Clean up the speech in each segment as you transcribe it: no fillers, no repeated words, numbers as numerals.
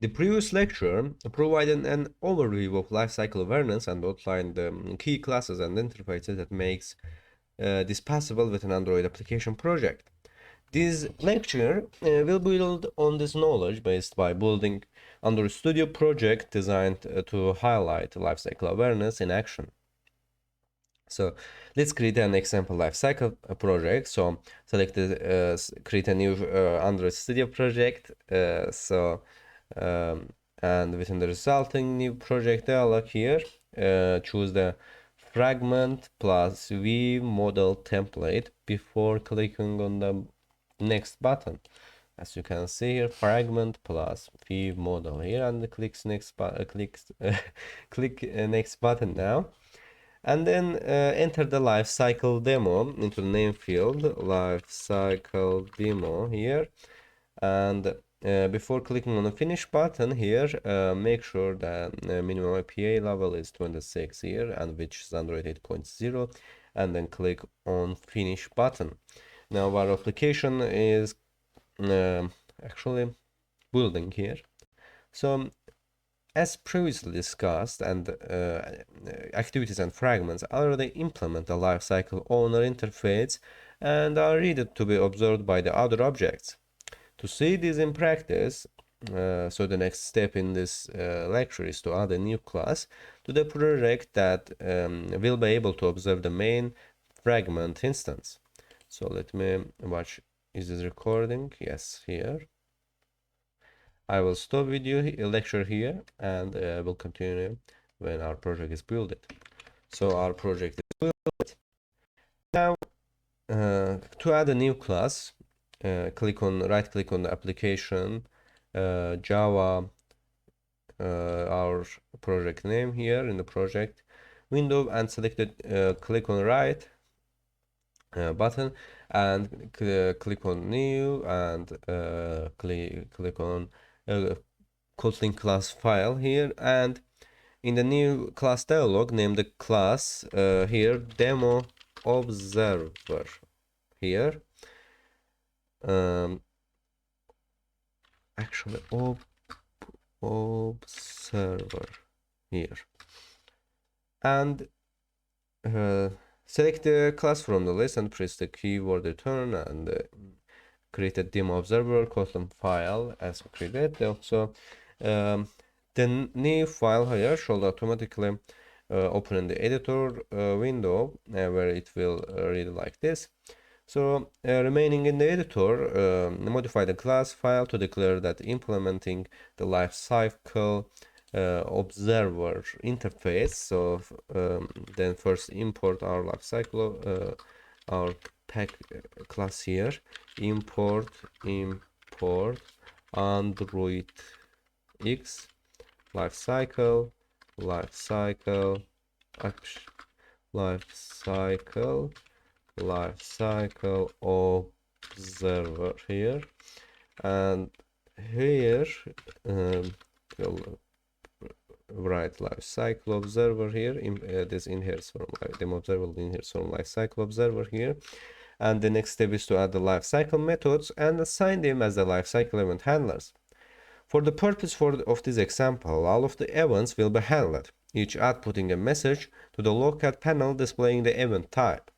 The previous lecture provided an overview of lifecycle awareness and outlined the key classes and interfaces that makes this possible with an Android application project. This lecture will build on this knowledge based by building Android Studio project designed to highlight lifecycle awareness in action. So let's create an example lifecycle project. So select create a new Android Studio project. And within the resulting new project dialog here, choose the fragment plus v model template before clicking on the next button. As you can see here, fragment plus v model here, and click next button now. And then enter the lifecycle demo into the name field, lifecycle demo here. And before clicking on the finish button here, make sure that minimum IPA level is 26 here, and which is Android 8.0, and then click on finish button. Now our application is actually building here. So as previously discussed, and activities and fragments already implement the lifecycle owner interface and are ready to be observed by the other objects. To see this in practice, so the next step in this lecture is to add a new class to the project that will be able to observe the main fragment instance. So let me watch, is this recording? Yes, here. I will stop video lecture here, and we'll continue when our project is built. So our project is built. Now, to add a new class, right click on the application, Java, our project name here in the project window, and select click on right button, and click on new, and click on Kotlin class file here, and in the new class dialog, name the class here demo observer here. Actually observer here, and select the class from the list and press the keyword return, and create a demo observer Kotlin file as created. So the new file here should automatically open in the editor window, where it will read like this. So remaining in the editor, modify the class file to declare that implementing the lifecycle observer interface. So then first import our lifecycle, our pack class here, import Android X lifecycle observer here, and here we'll write lifecycle observer here. This inherits from demo observer inherits from lifecycle observer here, and the next step is to add the lifecycle methods and assign them as the lifecycle event handlers. For the purpose of this example, all of the events will be handled, each outputting a message to the locate panel displaying the event type.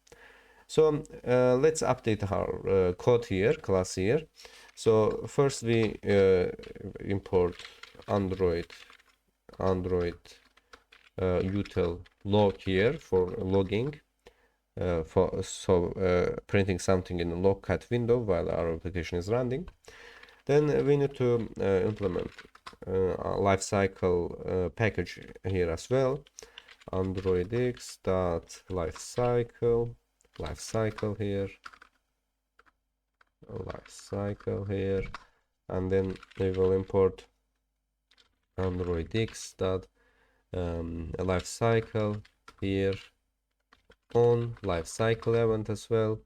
So let's update our code here, class here. So first we import Android util log here for logging, printing something in the logcat window while our application is running. Then we need to implement a lifecycle package here as well. Android X dot lifecycle here, and then we will import Android X dot lifecycle here on lifecycle event as well.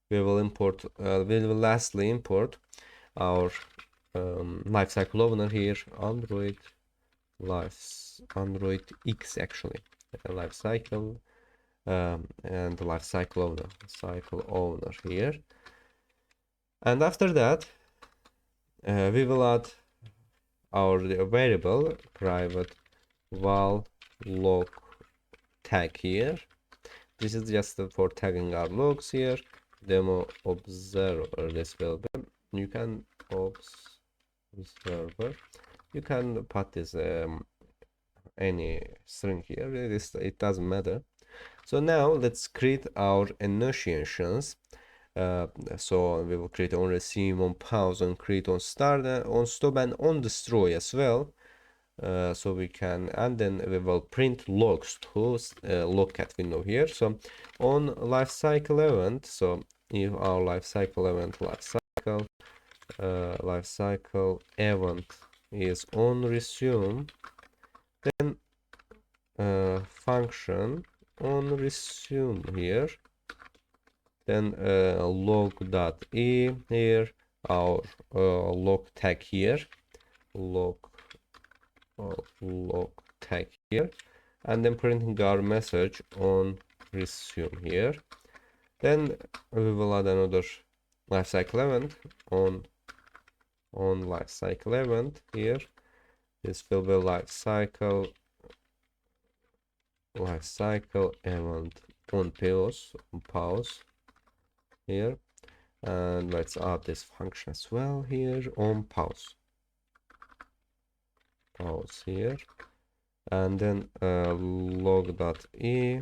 We will lastly import our lifecycle owner here, Android X actually, lifecycle and the lifecycle owner here. And after that we will add our variable private val log tag here. This is just for tagging our logs here. Demo observer, this will be, you can observer, you can put this any string here, it doesn't matter. So now let's create our annotations. So we will create on receive, on pause, on create, on start, on stop, and on destroy as well. So we can, and then we will print logs to logcat window here. So on lifecycle event, so if our lifecycle event lifecycle event is on resume, then function on resume here, then log.e here, our log tag here, log tag here, and then printing our message on resume here. Then we will add another lifecycle event on lifecycle event here. This will be lifecycle event on pause here, and let's add this function as well here on pause here, and then log.e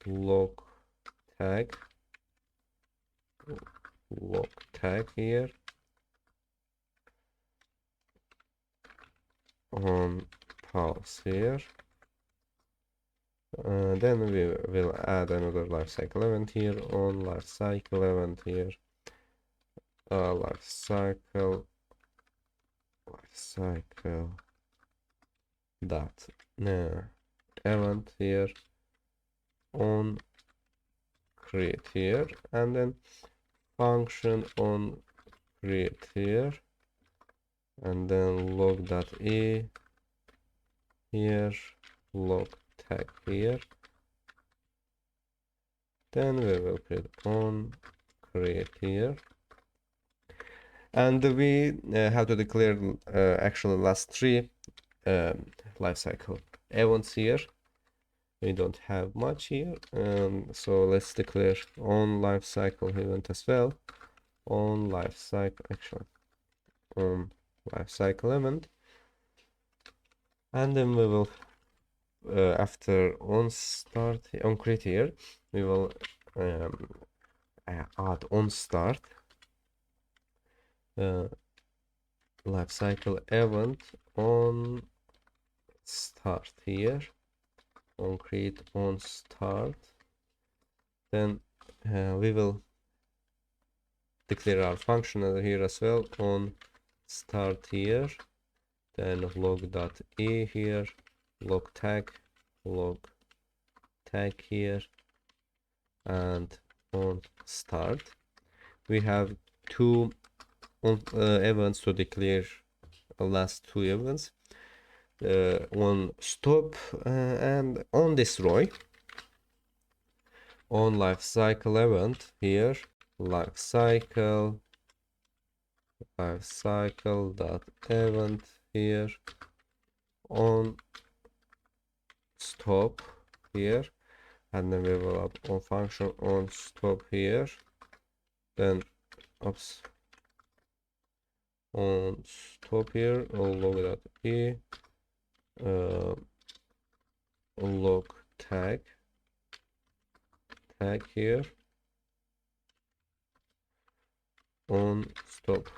log tag here on pause here. Then we will add another lifecycle event here on lifecycle event here, lifecycle dot event here on create here, and then function on create here, and then log.e here, log tag here. Then we will create on create here, and we have to declare actually last three lifecycle events here. We don't have much here, so let's declare on lifecycle event as well. On lifecycle event, and then we will after on create here, we will add on start lifecycle event on start here, on create on start. Then we will declare our function here as well on start here, then log.e here, log tag here, and on start. We have two events to declare, last two events, on stop and on destroy. On lifecycle event here, lifecycle dot event here on stop here, and then we will have on function on stop here, then on stop here, log.e log tag here on stop,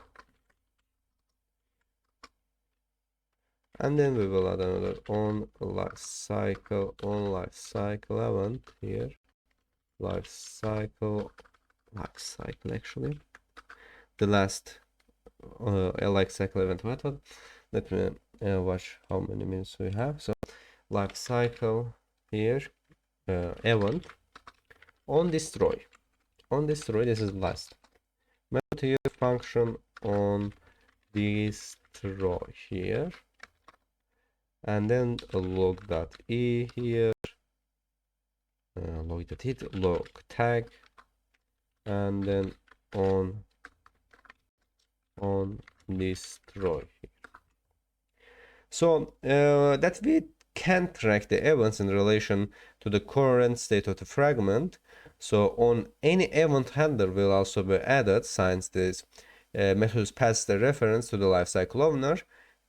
and then we will add another on lifecycle event here, lifecycle actually the last lifecycle event method. Let me watch how many minutes we have. So lifecycle here event on destroy, this is last method here, function on destroy here, and then log.e here, log tag, and then on destroy. So that we can track the events in relation to the current state of the fragment. So on any event handler will also be added since this method passes the reference to the lifecycle owner.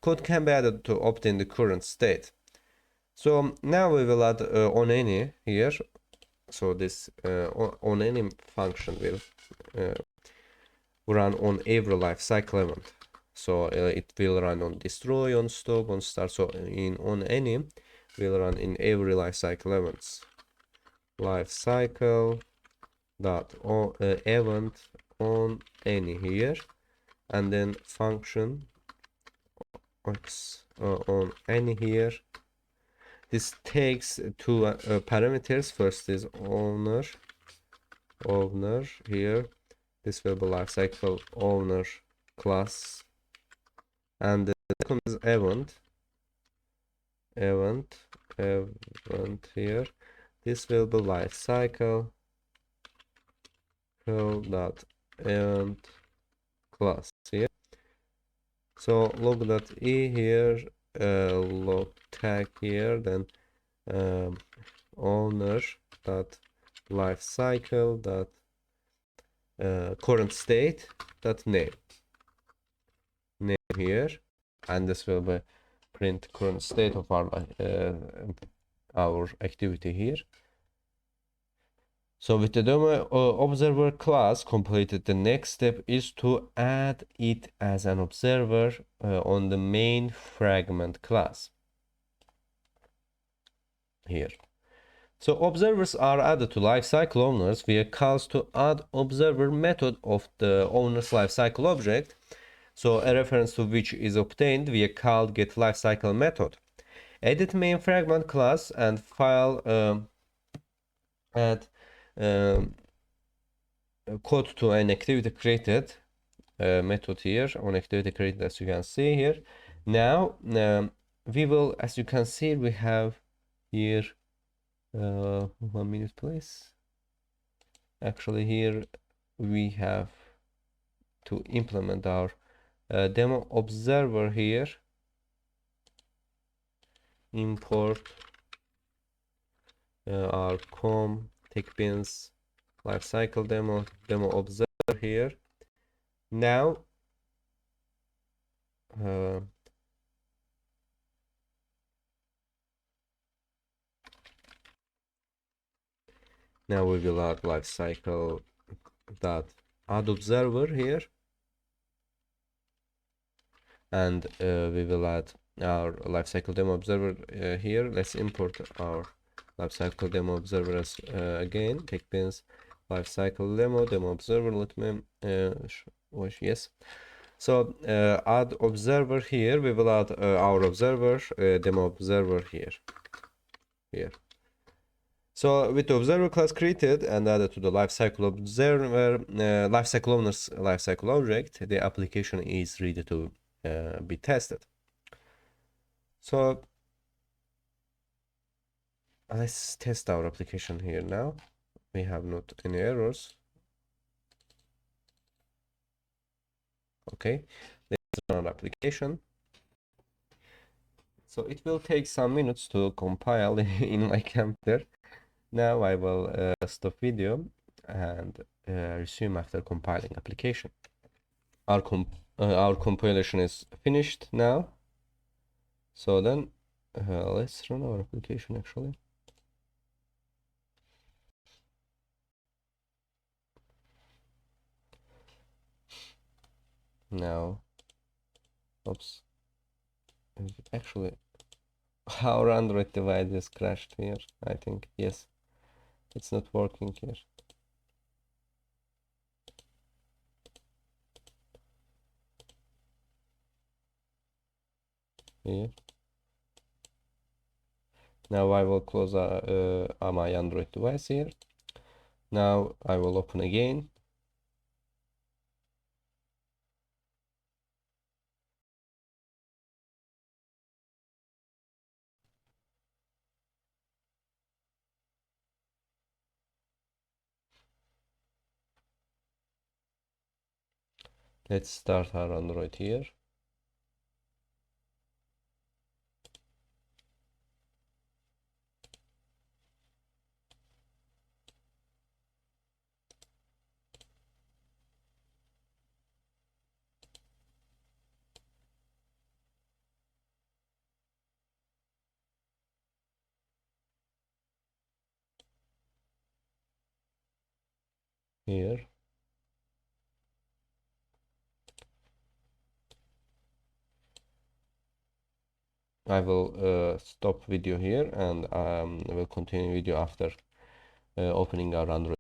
Code can be added to obtain the current state. So now we will add on any here. So this on any function will run on every lifecycle event. So it will run on destroy, on stop, on start. So in on any will run in every lifecycle events. Lifecycle dot event on any here, and then function on any here. This takes two parameters. First is owner here. This will be lifecycle owner class, and the second is event here. This will be lifecycle dot event class here. So log.e here, log tag here, then owner dot lifecycle dot current state dot name here, and this will be print current state of our activity here. So with the demo observer class completed, the next step is to add it as an observer on the main fragment class here. So observers are added to lifecycle owners via calls to add observer method of the owner's lifecycle object. So a reference to which is obtained via call get lifecycle method. Edit main fragment class and file add code to an activity created method here on activity created, as you can see here. Now we will, as you can see, we have here 1 minute please. Actually here we have to implement our demo observer here. Import our com techbins lifecycle demo observer here. Now now we will add lifecycle dot add observer here, and we will add our lifecycle demo observer here. Let's import our lifecycle demo observer as again techbins lifecycle demo observer. Let me yes. So add observer here. We will add our observer demo observer here. So with the observer class created and added to the lifecycle observer lifecycle owner's lifecycle object, the application is ready to be tested. So let's test our application here now. We have not any errors. Okay, let's run our application. So it will take some minutes to compile in my computer. Now I will stop video and resume after compiling application. Our compilation is finished now. So then let's run our application actually. Now, oops. Actually, our Android device is crashed here. I think yes, it's not working here. Here. Now I will close my Android device here. Now I will open again. Let's start our Android here. Here. I will stop video here, and will continue video after opening our Android.